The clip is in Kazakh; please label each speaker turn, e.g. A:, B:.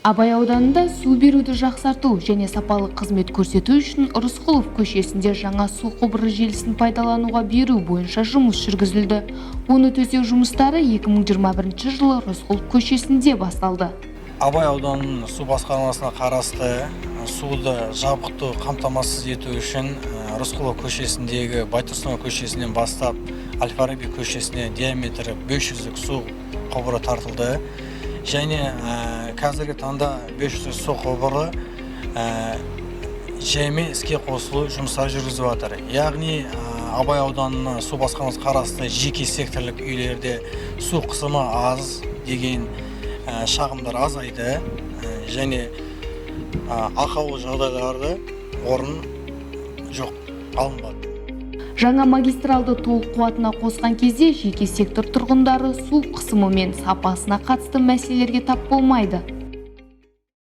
A: Абай ауданында су беруді жақсарту және сапалы қызмет көрсету үшін Рысқұлов көшесінде жаңа су құбыры желісін пайдалануға беру бойынша жұмыс жүргізілді. Оны төсеу жұмыстары 2021 жылы Рысқұлов көшесінде басталды.
B: Абай ауданының су басқармасына қарасты суды жабдықтау қамтамасыз ету үшін Рысқұлов көшесіндегі Байтұрсынов көшесінен бастап Әл-Фараби көшесіне диаметрі 500 су құбыры тартылды. Және қазіргі таңда 500 су құбыры жаймен іске қосылу жұмыстары жүргізіп жатыр. Яғни Абай ауданына су басқармасына қарасты жеке секторлық үйлерде су қысымы аз деген шағымдар азайды және ақауы жағдайларды орын жоқ, алынбады.
A: Жаңа магистралды толық қуатына қосқан кезде жеке сектор тұрғындары су қысымы мен сапасына қатысты мәселелерге тап болмайды.